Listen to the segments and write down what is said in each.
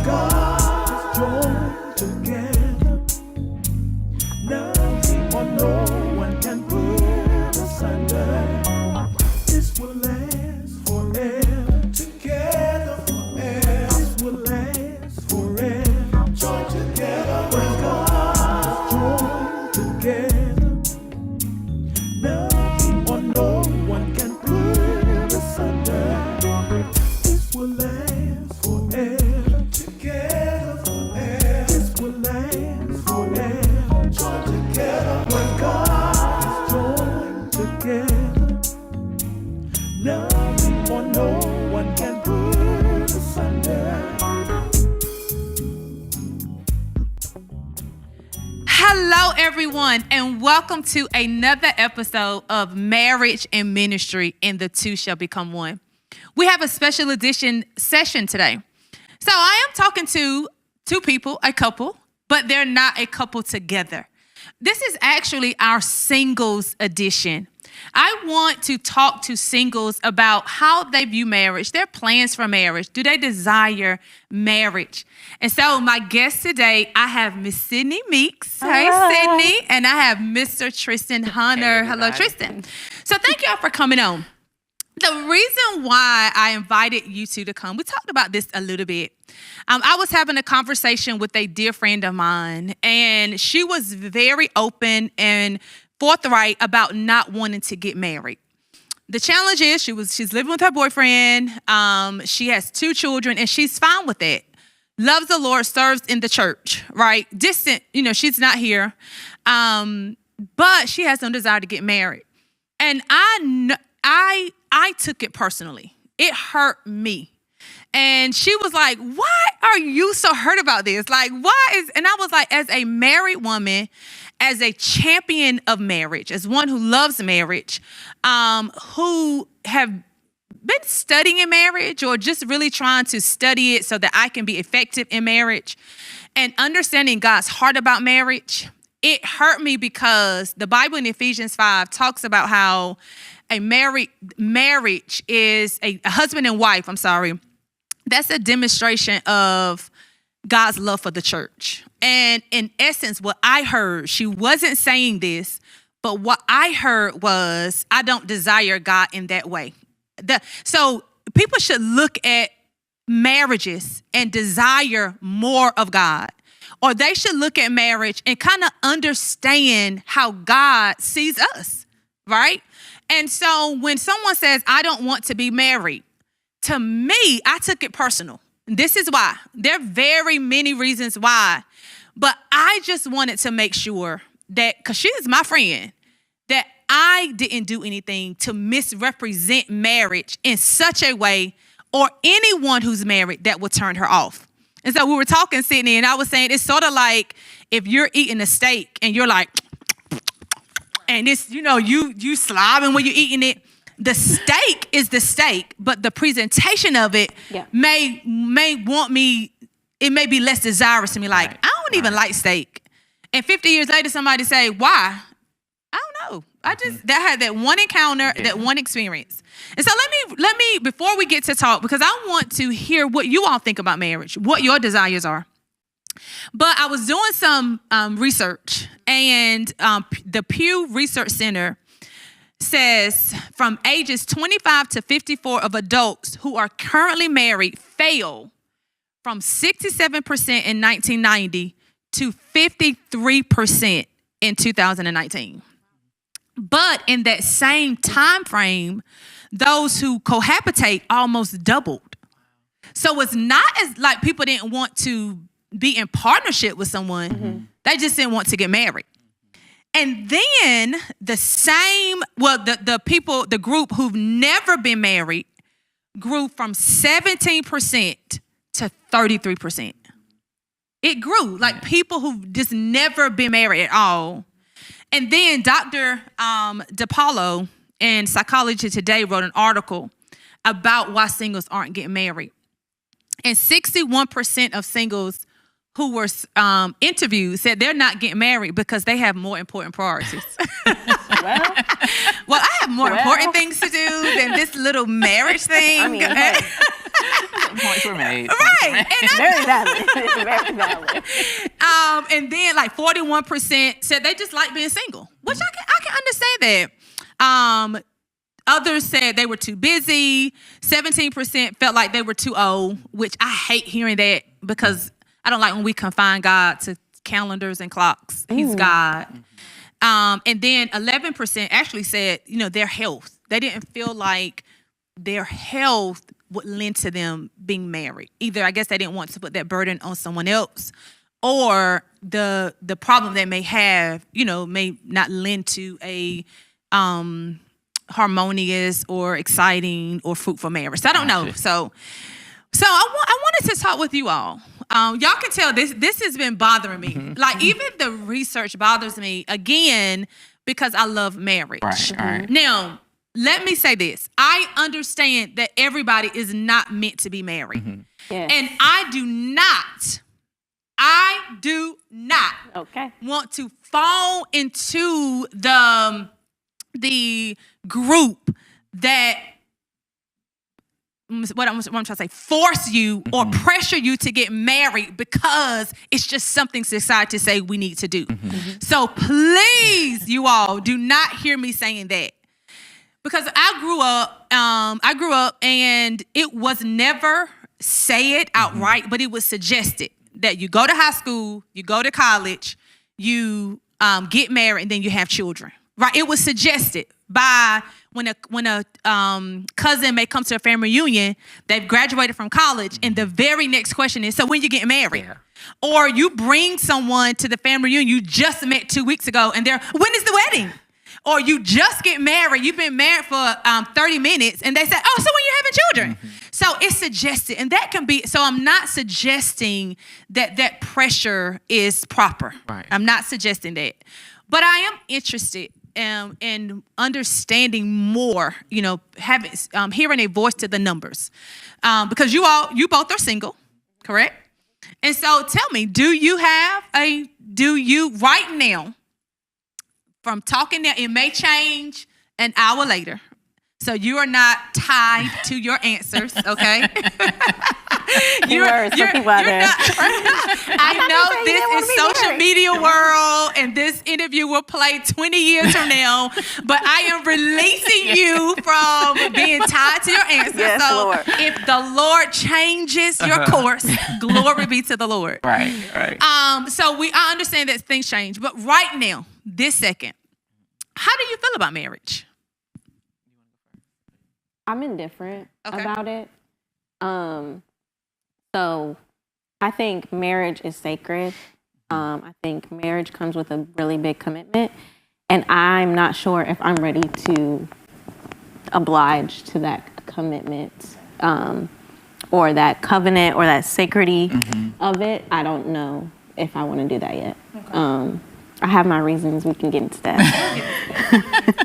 When God is joined together, nothing or no one can put asunder. This will last forever. Together forever. This will last forever. Joined together. When God is joined together, nothing or no one can put asunder. This will last forever. Together forever. This will last forever. Joined together. When God is joined together, nothing or no one can put asunder. Hello, everyone, and welcome to another episode of Marriage and Ministry, and the two shall become one. We have a special edition session today. So I am talking to two people, a couple, but they're not a couple together. This is actually our singles edition. I want to talk to singles about how they view marriage, their plans for marriage. Do they desire marriage? And so my guest today, I have Miss Sydney Meeks. Hey, Sydney. And I have Mr. Tristan Hunter. Hello, Tristan. So thank y'all for coming on. The reason why I invited you two to come, we talked about this a little bit. I was having a conversation with a dear friend of mine, and she was very open and forthright about not wanting to get married. The challenge is she's living with her boyfriend. She has 2 children, and she's fine with it. Loves the Lord, serves in the church, right? Distant, she's not here. But she has no desire to get married. And I took it personally. It hurt me. And she was like, why are you so hurt about this? Like, and I was like, as a married woman, as a champion of marriage, as one who loves marriage, who have been studying marriage or just really trying to study it so that I can be effective in marriage and understanding God's heart about marriage, it hurt me because the Bible in Ephesians 5 talks about how a marriage is a husband and wife, that's a demonstration of God's love for the church. And in essence, what I heard, she wasn't saying this, but what I heard was, I don't desire God in that way. So people should look at marriages and desire more of God. Or they should look at marriage and kind of understand how God sees us, right? And so when someone says, I don't want to be married, to me, I took it personal. This is why. There are very many reasons why. But I just wanted to make sure that, because she is my friend, that I didn't do anything to misrepresent marriage in such a way, or anyone who's married, that would turn her off. And so we were talking, Sydney, and I was saying it's sort of like if you're eating a steak and you're like, and it's, you slobbing when you're eating it. The steak is the steak, but the presentation of it may be less desirous to me. Like, I don't even like steak. And 50 years later, somebody say, why? I don't know. That had that one encounter, that one experience. And so let me, before we get to talk, because I want to hear what you all think about marriage, what your desires are. But I was doing some research, and the Pew Research Center says from ages 25 to 54 of adults who are currently married fail from 67% in 1990 to 53% in 2019. But in that same time frame, those who cohabitate almost doubled. So it's not as like people didn't want to be in partnership with someone. Mm-hmm. They just didn't want to get married. And then the group who've never been married grew from 17% to 33%. It grew, like people who've just never been married at all. And then Dr. DiPaolo in Psychology Today wrote an article about why singles aren't getting married. And 61% of singles who were interviewed said they're not getting married because they have more important priorities. Well, I have more important things to do than this little marriage thing. I mean, hey. Points were made. Right. And Very valid. Very valid. and then like 41% said they just like being single, which I can understand that. Others said they were too busy. 17% felt like they were too old, which I hate hearing that because I don't like when we confine God to calendars and clocks. He's God. And then 11% actually said, their health. They didn't feel like their health would lend to them being married. Either I guess they didn't want to put that burden on someone else, or the problem they may have, may not lend to a harmonious or exciting or fruitful marriage. So I don't know. So I wanted to talk with you all. Y'all can tell this has been bothering me. Like even the research bothers me again because I love marriage. Right. Now, let me say this. I understand that everybody is not meant to be married. Yes. And I do not want to fall into the group that what I'm trying to say, force you or pressure you to get married because it's just something society say we need to do. So please, you all, do not hear me saying that. Because I grew up and it was never said outright, but it was suggested that you go to high school, you go to college, you get married, and then you have children. Right? It was suggested by when a cousin may come to a family reunion, they've graduated from college, and the very next question is, so when you get married? Yeah. Or you bring someone to the family reunion you just met 2 weeks ago, and when is the wedding? Or you just get married, you've been married for 30 minutes, and they say, oh, so when you're having children? So it's suggested, and that can be, so I'm not suggesting that pressure is proper. Right. I'm not suggesting that. But I am interested in understanding more, having hearing a voice to the numbers. Because you both are single, correct? And so tell me, do you right now, from talking now, it may change an hour later. So you are not tied to your answers, okay? I know this is social media world, and this interview will play 20 years from now, but I am releasing you from being tied to your answers. Yes, so Lord. If the Lord changes your course, glory be to the Lord. Right. So I understand that things change, but right now, this second, how do you feel about marriage? I'm indifferent about it. So I think marriage is sacred. I think marriage comes with a really big commitment. And I'm not sure if I'm ready to oblige to that commitment or that covenant or that sacredity of it. I don't know if I want to do that yet. Okay. I have my reasons. We can get into that.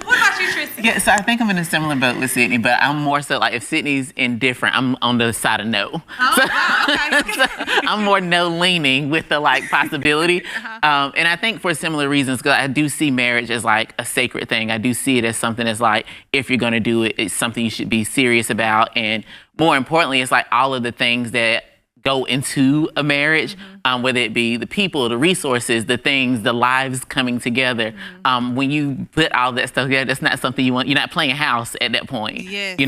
What about you, Tristan? Yeah, so I think I'm in a similar boat with Sydney, but I'm more so like if Sydney's indifferent, I'm on the side of no. Oh, so, wow, okay. so I'm more no leaning with the possibility. And I think for similar reasons, because I do see marriage as like a sacred thing. I do see it as something that's like, if you're going to do it, it's something you should be serious about. And more importantly, it's like all of the things that go into a marriage, whether it be the people, the resources, the things, the lives coming together. When you put all that stuff together, that's not something you want. You're not playing house at that point. Yes. You're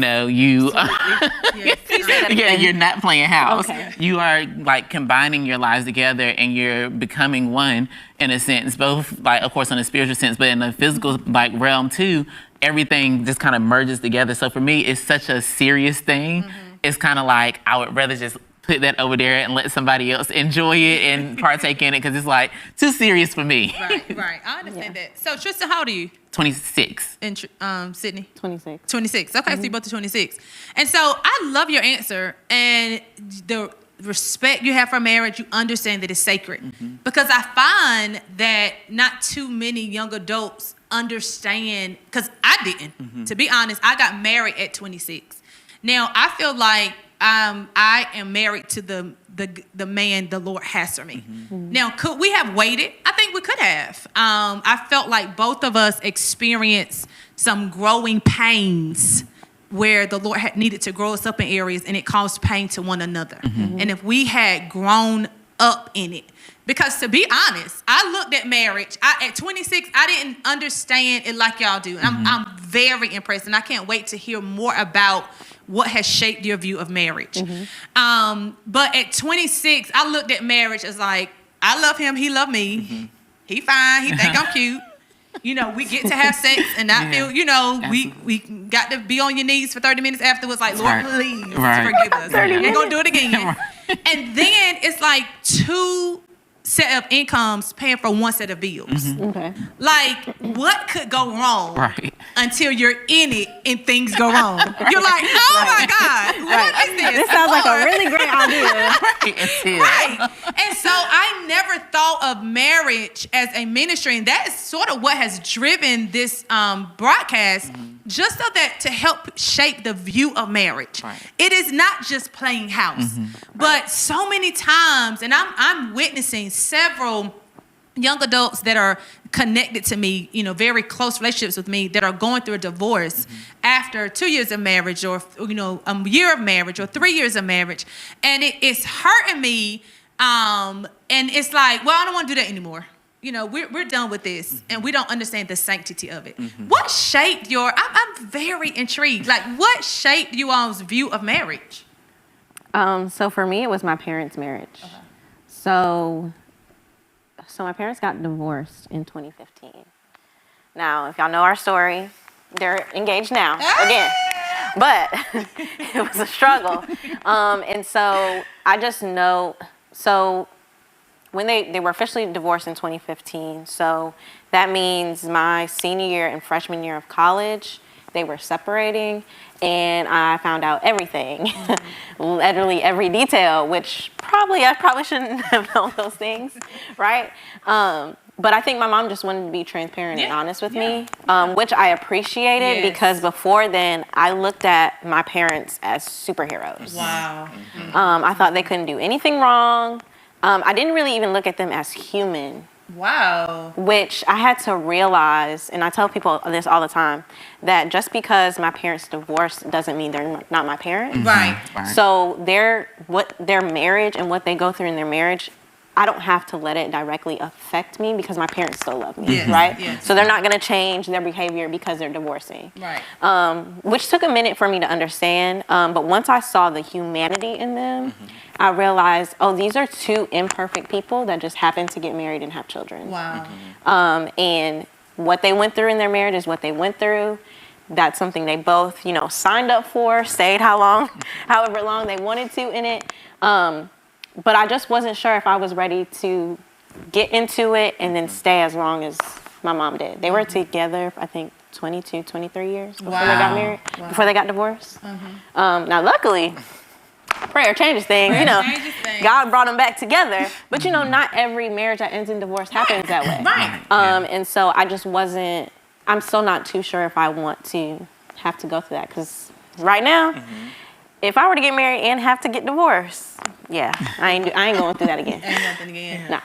not playing house. Okay. You are like combining your lives together and you're becoming one in a sense, both like, of course, in a spiritual sense, but in a physical realm too. Everything just kind of merges together. So for me, it's such a serious thing. It's kind of like I would rather just put that over there and let somebody else enjoy it and partake in it because it's like too serious for me. Right. I understand that. So Tristan, how old are you? 26. And Sydney? 26. 26. Okay, so you both are 26. And so I love your answer and the respect you have for marriage. You understand that it's sacred. Because I find that not too many young adults understand, because I didn't. To be honest, I got married at 26. Now, I feel like I am married to the man the Lord has for me. Now, could we have waited? I think we could have. I felt like both of us experienced some growing pains where the Lord had needed to grow us up in areas and it caused pain to one another. And if we had grown up in it, because to be honest, I looked at marriage, at 26, I didn't understand it like y'all do. I'm very impressed, and I can't wait to hear more about what has shaped your view of marriage. But at 26, I looked at marriage as like, I love him, he love me. He fine, he think I'm cute. You know, we get to have sex and not feel, you know, we got to be on your knees for 30 minutes afterwards, like, Lord, please forgive us. Ain't gonna do it again. And then it's like 2 set of incomes paying for 1 set of bills. Okay. Like, what could go wrong until you're in it and things go wrong? You're like, oh my God, what is this? This sounds like a really great idea. Right. And so I never thought of marriage as a ministry, and that is sort of what has driven this broadcast, just so that to help shape the view of marriage. It is not just playing house, but so many times, and I'm witnessing several young adults that are connected to me, you know, very close relationships with me, that are going through a divorce after 2 years of marriage, or, you know, a year of marriage, or 3 years of marriage. And it's hurting me. And it's like, well, I don't want to do that anymore. You know, we're done with this, and we don't understand the sanctity of it. What shaped your, I'm very intrigued, like, what shaped you all's view of marriage? So for me, it was my parents' marriage. So my parents got divorced in 2015. Now, if y'all know our story, they're engaged now, again. But it was a struggle. And so I just know, so when they were officially divorced in 2015, so that means my senior year and freshman year of college, they were separating, and I found out everything, literally every detail, which I probably shouldn't have known those things, right? But I think my mom just wanted to be transparent and honest with me, which I appreciated, because before then, I looked at my parents as superheroes. Wow. I thought they couldn't do anything wrong. I didn't really even look at them as human. Wow. Which I had to realize, and I tell people this all the time, that just because my parents divorced doesn't mean they're not my parents. Right. So their marriage and what they go through in their marriage, I don't have to let it directly affect me, because my parents still love me, right? So they're not going to change their behavior because they're divorcing. Right. Which took a minute for me to understand. But once I saw the humanity in them, I realized, oh, these are 2 imperfect people that just happen to get married and have children. Wow. And what they went through in their marriage is what they went through. That's something they both, you know, signed up for, stayed however long they wanted to in it. But I just wasn't sure if I was ready to get into it and then stay as long as my mom did. They were together, I think, 22, 23 years before they got married, before they got divorced. Now, luckily, prayer changes things, you know. God brought them back together. But, you know, not every marriage that ends in divorce happens that way. And so I just wasn't, I'm still not too sure if I want to have to go through that. Because right now, if I were to get married and have to get divorced, I ain't going through that again. Ain't nothing again. No.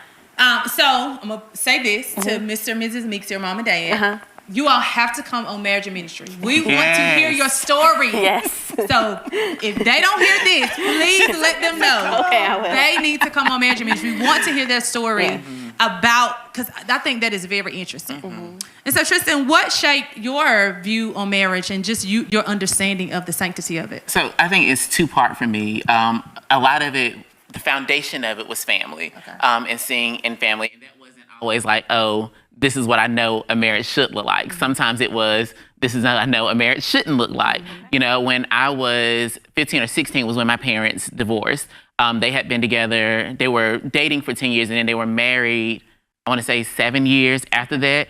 So I'm going to say this to Mr. and Mrs. Meeks, your mom and dad. You all have to come on Marriage and Ministry. We want to hear your story. So if they don't hear this, please let them know. Okay, I will. They need to come on Marriage and Ministry. We want to hear their story about, because I think that is very interesting. And so, Tristan, what shaped your view on marriage and just your understanding of the sanctity of it? So I think it's 2-part for me. A lot of it, the foundation of it was family, and seeing in family. And that wasn't always like, oh, this is what I know a marriage should look like. Sometimes it was, this is what I know a marriage shouldn't look like. You know, when I was 15 or 16 was when my parents divorced. They had been together. They were dating for 10 years, and then they were married, I want to say 7 years after that.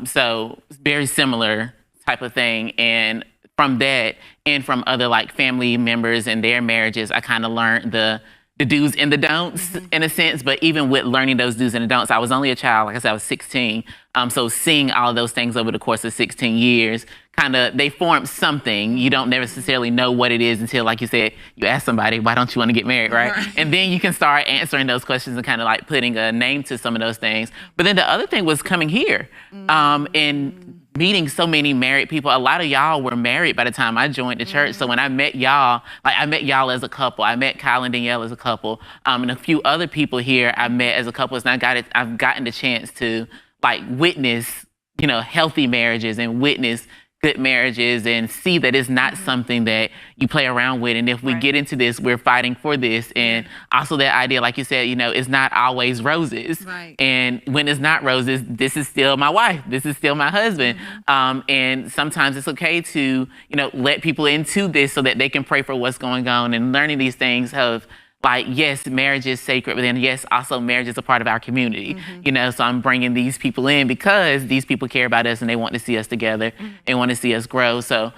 So very similar type of thing. And from that and from other like family members and their marriages, I kind of learned the do's and the don'ts in a sense. But even with learning those do's and the don'ts, I was only a child. Like I said, I was 16. So seeing all of those things over the course of 16 years, kind of, they formed something. You don't necessarily know what it is until, like you said, you ask somebody, why don't you want to get married, right? And then you can start answering those questions and kind of like putting a name to some of those things. But then the other thing was coming here and meeting so many married people. A lot of y'all were married by the time I joined the church. So when I met y'all, like I met y'all as a couple. I met Kyle and Danielle as a couple. And a few other people here I met as a couple. And I've gotten the chance to like witness, healthy marriages and witness good marriages and see that it's not something that you play around with. And if we get into this, we're fighting for this. And also that idea, like you said, it's not always roses. Right. And when it's not roses, this is still my wife. This is still my husband. And sometimes it's okay to, let people into this so that they can pray for what's going on, and learning these things of, like, yes, marriage is sacred, but then yes, also marriage is a part of our community, so I'm bringing these people in because these people care about us and they want to see us together and want to see us grow. So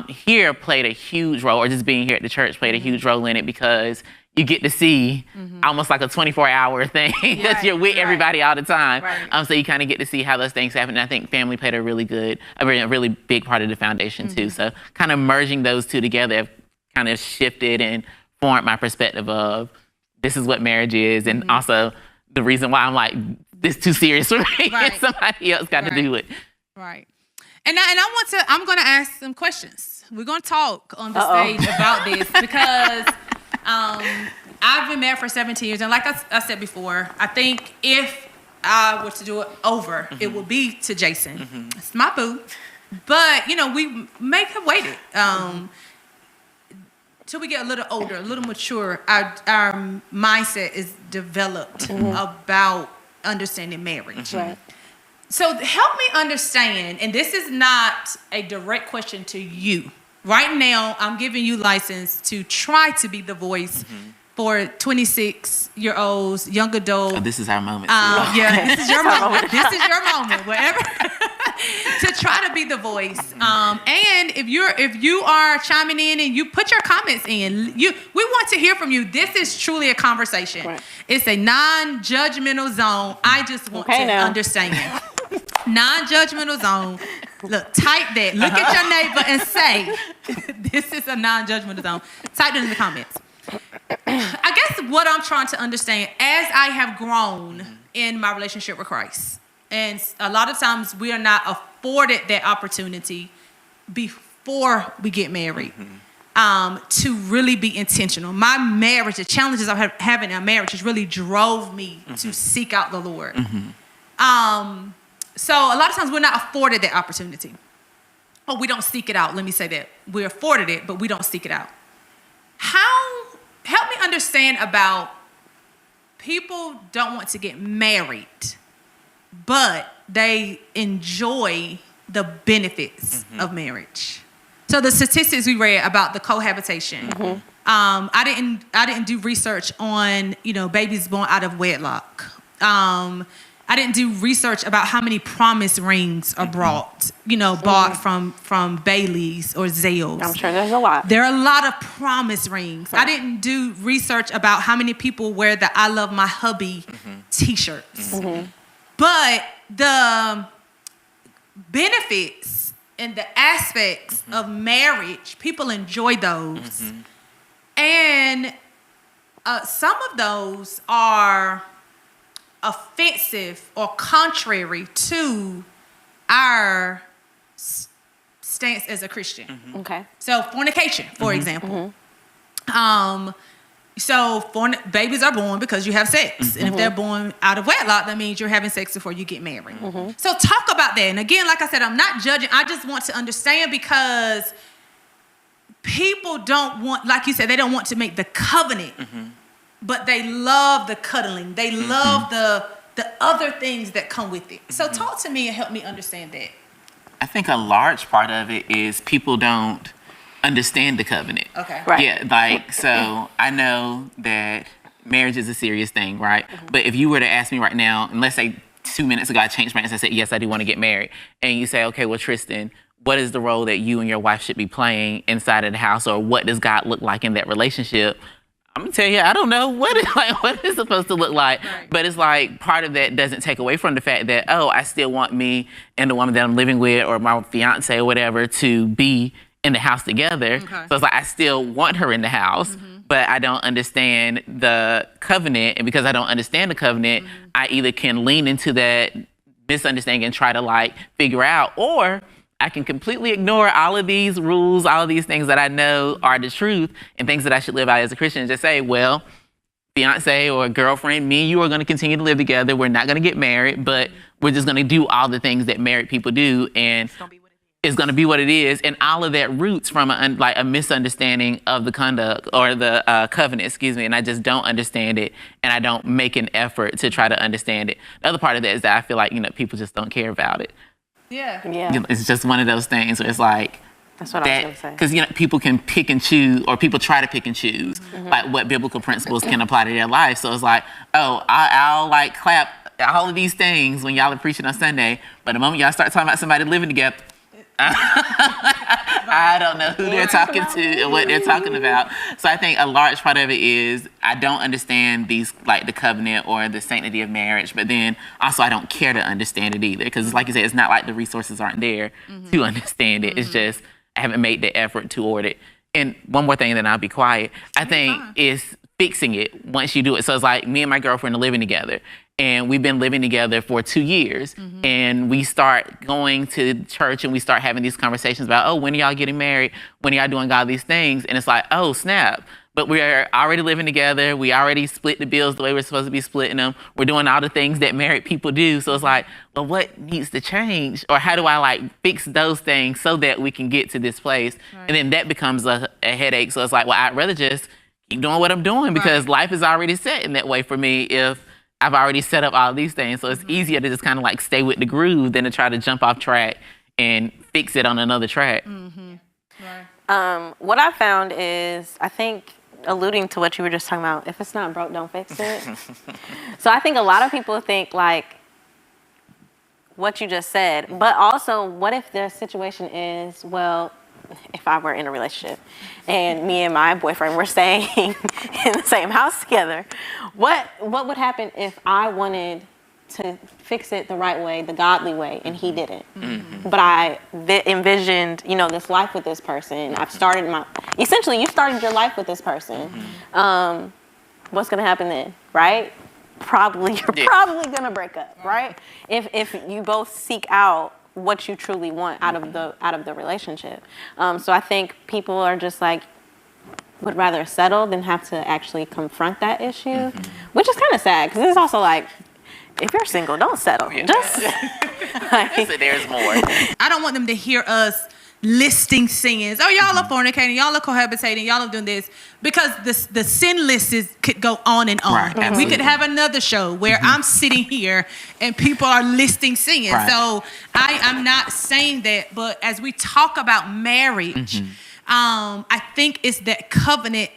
here played a huge role, or just being here at the church played a huge role in it, because you get to see almost like a 24-hour thing that you're with everybody all the time. So you kind of get to see how those things happen. And I think family played a really big part of the foundation too. So kind of merging those two together have kind of shifted and formed my perspective of this is what marriage is, and also the reason why I'm like, this is too serious for me, and somebody else got to do it. Right. And I'm going to ask some questions. We're going to talk on the stage about this because I've been married for 17 years. And like I said before, I think if I were to do it over, it would be to Jason. It's my boo. But, we may have waited. Till we get a little older, a little mature, our mindset is developed about understanding marriage. Right. So help me understand, and this is not a direct question to you. Right now, I'm giving you license to try to be the voice for 26-year-olds, young adults. Oh, this is our moment. This is your moment. This is your moment. Whatever. To try to be the voice. And if you are chiming in and you put your comments in, we want to hear from you. This is truly a conversation. Right. It's a non-judgmental zone. I just want to understand. Non-judgmental zone. Look, type that. Look at your neighbor and say, this is a non-judgmental zone. Type it in the comments. I guess what I'm trying to understand, as I have grown in my relationship with Christ, and a lot of times we are not afforded that opportunity before we get married to really be intentional. My marriage, the challenges I'm having in a marriage, has really drove me to seek out the Lord. So a lot of times we're not afforded that opportunity. Or we don't seek it out. Let me say that. We're afforded it, but we don't seek it out. Help me understand about people don't want to get married, but they enjoy the benefits of marriage. So the statistics we read about the cohabitation, I didn't do research on babies born out of wedlock. I didn't do research about how many promise rings are bought from Bailey's or Zales. I'm sure there's a lot. There are a lot of promise rings. Right. I didn't do research about how many people wear the I Love My Hubby t-shirts. But the benefits and the aspects of marriage, people enjoy those. And some of those are offensive or contrary to our stance as a Christian. Okay. So fornication, for example. So babies are born because you have sex. And if they're born out of wedlock, that means you're having sex before you get married. So talk about that. And again, like I said, I'm not judging. I just want to understand, because people don't want, like you said, they don't want to make the covenant. But they love the cuddling. They love the other things that come with it. So talk to me and help me understand that. I think a large part of it is people don't understand the covenant. Okay. Right. Yeah, so I know that marriage is a serious thing, right? But if you were to ask me right now, and let's say 2 minutes ago I changed my answer, I said, yes, I do want to get married. And you say, okay, well, Tristan, what is the role that you and your wife should be playing inside of the house, or what does God look like in that relationship? I'm gonna tell you, I don't know what it's supposed to look like. Right. But it's like part of that doesn't take away from the fact that, I still want me and the woman that I'm living with, or my fiance or whatever, to be in the house together. Okay. So it's like I still want her in the house, but I don't understand the covenant. And because I don't understand the covenant, I either can lean into that misunderstanding and try to like figure out, or I can completely ignore all of these rules, all of these things that I know are the truth and things that I should live out as a Christian, and just say, well, fiance or girlfriend, me and you are going to continue to live together. We're not going to get married, but we're just going to do all the things that married people do, and it's going to be what it is. And all of that roots from a misunderstanding of the conduct or the covenant, excuse me, and I just don't understand it, and I don't make an effort to try to understand it. The other part of that is that I feel like, people just don't care about it. Yeah. It's just one of those things where it's like, that's what I was going to say. Because people can pick and choose, or people try to pick and choose, like what biblical principles can apply to their life. So it's like, oh, I'll like clap all of these things when y'all are preaching on Sunday, but the moment y'all start talking about somebody living together, I don't know who they're talking to and what they're talking about. So I think a large part of it is I don't understand these, like the covenant or the sanctity of marriage, but then also I don't care to understand it either, because like you said, it's not like the resources aren't there to understand it. It's just I haven't made the effort toward it. And one more thing, then I'll be quiet. I think is fixing it once you do it. So it's like me and my girlfriend are living together, and we've been living together for 2 years. And we start going to church and we start having these conversations about, oh, when are y'all getting married? When are y'all doing all these things? And it's like, oh, snap. But we're already living together. We already split the bills the way we're supposed to be splitting them. We're doing all the things that married people do. So it's like, well, what needs to change? Or how do I like fix those things so that we can get to this place? Right. And then that becomes a headache. So it's like, well, I'd rather just keep doing what I'm doing, because life is already set in that way for me if I've already set up all these things. So it's easier to just kind of like stay with the groove than to try to jump off track and fix it on another track. What I found is, I think, alluding to what you were just talking about, if it's not broke, don't fix it. So I think a lot of people think like what you just said, but also what if the situation is, well, if I were in a relationship and me and my boyfriend were staying in the same house together, what would happen if I wanted to fix it the right way, the godly way, and he didn't? But I envisioned, this life with this person. I've started essentially you started your life with this person. What's gonna happen then, right? You're probably gonna break up, right? If you both seek out what you truly want out of the relationship. So I think people are just like, would rather settle than have to actually confront that issue, which is kind of sad, because it's also like, if you're single, don't settle. Just So there's more. I don't want them to hear us listing sins. Oh, y'all are fornicating, y'all are cohabitating, y'all are doing this, because the sin list could go on and on. Right, we could have another show where I'm sitting here and people are listing sins. Right. So I'm not saying that, but as we talk about marriage, I think it's that covenant.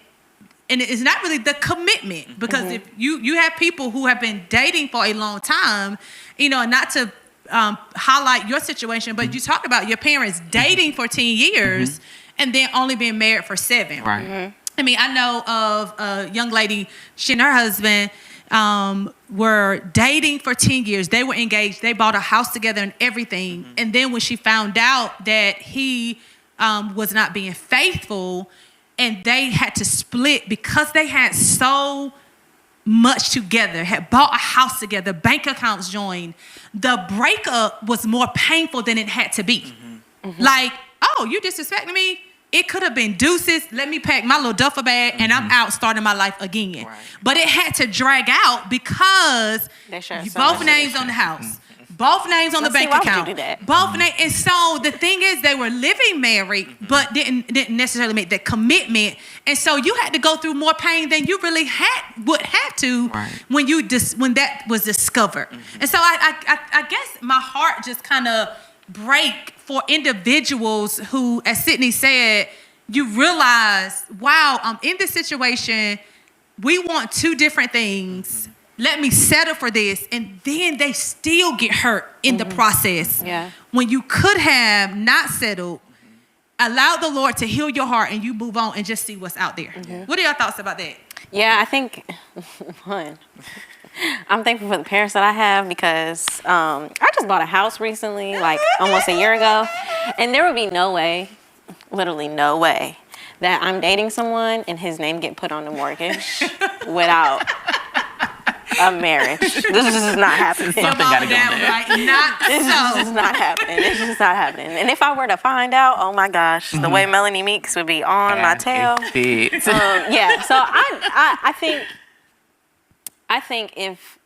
And it's not really the commitment, because if you have people who have been dating for a long time, and not to highlight your situation, but you talk about your parents dating for 10 years and then only being married for 7. Right. I mean, I know of a young lady, she and her husband were dating for 10 years. They were engaged. They bought a house together and everything. And then when she found out that he was not being faithful, and they had to split because they had so much together, had bought a house together, bank accounts joined, the breakup was more painful than it had to be. Like, oh, you disrespecting me? It could have been deuces. Let me pack my little duffel bag and I'm out starting my life again. Right. But it had to drag out because both names on the house. Both names on the bank account. Both names. And so the thing is, they were living married, but didn't necessarily make that commitment. And so you had to go through more pain than you really would have to when that was discovered. And so I guess my heart just kind of break for individuals who, as Sydney said, you realize, wow, I'm in this situation. We want two different things. Let me settle for this. And then they still get hurt in the process. Yeah. When you could have not settled, allow the Lord to heal your heart and you move on and just see what's out there. What are your thoughts about that? Yeah, I think, one, I'm thankful for the parents that I have, because I just bought a house recently, like almost a year ago. And there would be no way, literally no way, that I'm dating someone and his name get put on the mortgage without a marriage. This is not happening. Something gotta go there. Like, not This so. is not happening. It's just not happening. And if I were to find out, oh my gosh, the way Melanie Meeks would be on my tail. Yeah. So I think if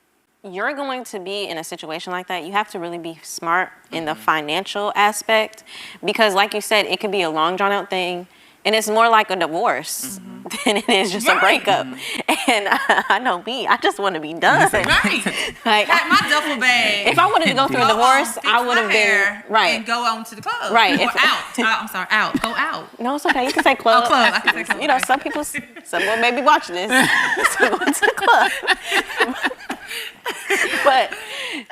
you're going to be in a situation like that, you have to really be smart in the financial aspect, because like you said, it could be a long drawn out thing. And it's more like a divorce than it is just a breakup. And I know me, I just want to be done. Right. Like, Pack my duffel bag. if I wanted to go through a divorce, I would have been and go on to the club. Right. Or out. I'm sorry, out. Go out. No, it's okay. You can say club. Oh, club. I can say club. You know, someone may be watching this. So go to the club.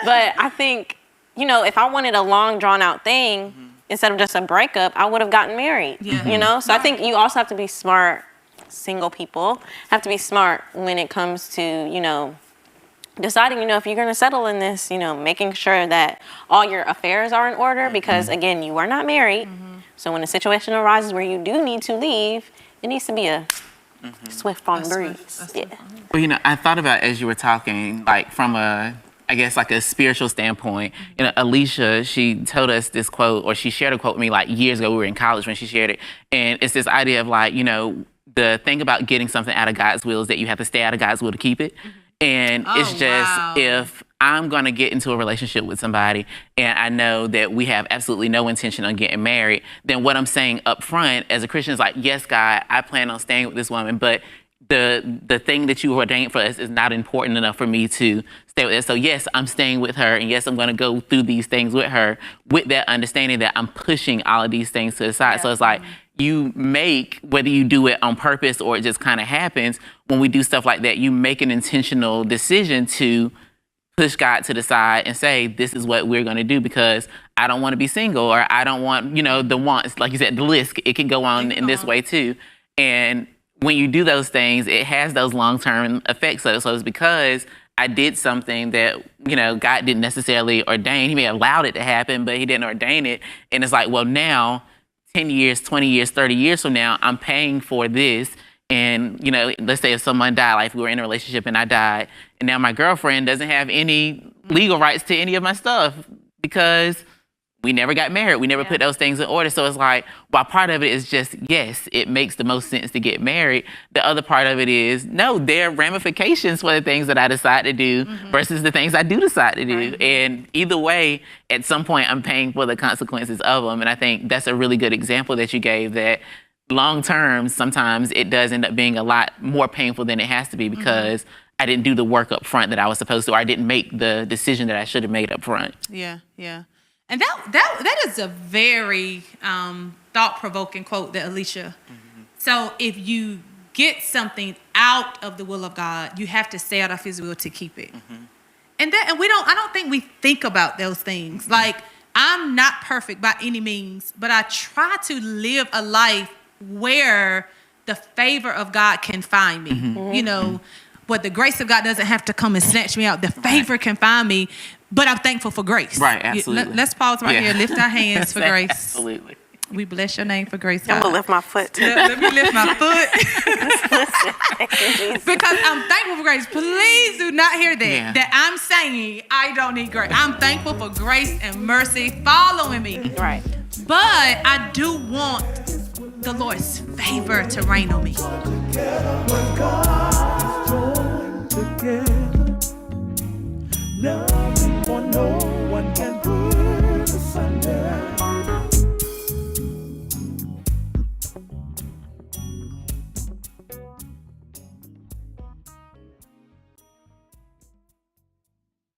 but I think, you know, if I wanted a long drawn out thing, instead of just a breakup, I would have gotten married. Yeah. You know? So I think you also have to be smart. Single people have to be smart when it comes to, you know, deciding, you know, if you're going to settle in this, you know, making sure that all your affairs are in order, because again, you are not married. So when a situation arises where you do need to leave, it needs to be a swift on breeze. Yeah. Well, you know, I thought about, as you were talking, like from I guess like a spiritual standpoint, you know, Alicia, she told us this quote, or she shared a quote with me like years ago. We were in college when she shared it. And it's this idea of like, you know, the thing about getting something out of God's will is that you have to stay out of God's will to keep it. And it's just, if I'm going to get into a relationship with somebody and I know that we have absolutely no intention on getting married, then what I'm saying up front as a Christian is like, yes, God, I plan on staying with this woman, but the thing that you ordained for us is not important enough for me to stay with it. So yes, I'm staying with her, and yes, I'm going to go through these things with her, with that understanding that I'm pushing all of these things to the side. So it's like, you make, whether you do it on purpose or it just kind of happens, when we do stuff like that, you make an intentional decision to push God to the side and say, this is what we're going to do, because I don't want to be single, or I don't want, you know, the wants, like you said, the list, it can go on in this way too. And when you do those things, it has those long-term effects. So it's because I did something that, you know, God didn't necessarily ordain. He may have allowed it to happen, but he didn't ordain it. And it's like, well, now 10 years, 20 years, 30 years from now, I'm paying for this. And, you know, let's say if someone died, like if we were in a relationship and I died, and now my girlfriend doesn't have any legal rights to any of my stuff because we never got married. We never put those things in order. So it's like, while part of it is just, yes, it makes the most sense to get married, the other part of it is, no, there are ramifications for the things that I decide to do versus the things I do decide to do. Right. And either way, at some point, I'm paying for the consequences of them. And I think that's a really good example that you gave, that long term, sometimes it does end up being a lot more painful than it has to be, because I didn't do the work up front that I was supposed to, or I didn't make the decision that I should have made up front. Yeah, yeah. And that is a very thought-provoking quote that Alicia. So if you get something out of the will of God, you have to stay out of his will to keep it. And I don't think we think about those things. Like, I'm not perfect by any means, but I try to live a life where the favor of God can find me. You know, but the grace of God doesn't have to come and snatch me out. The favor can find me, but I'm thankful for grace. Right, absolutely. Let's pause right here. Lift our hands for grace. Absolutely. We bless your name for grace, God. I'm going to lift my foot, too. Let me lift my foot. Thank you, Jesus. Because I'm thankful for grace. Please do not hear that. That I'm saying I don't need grace. I'm thankful for grace and mercy following me. Right. But I do want the Lord's favor to reign on me. Together.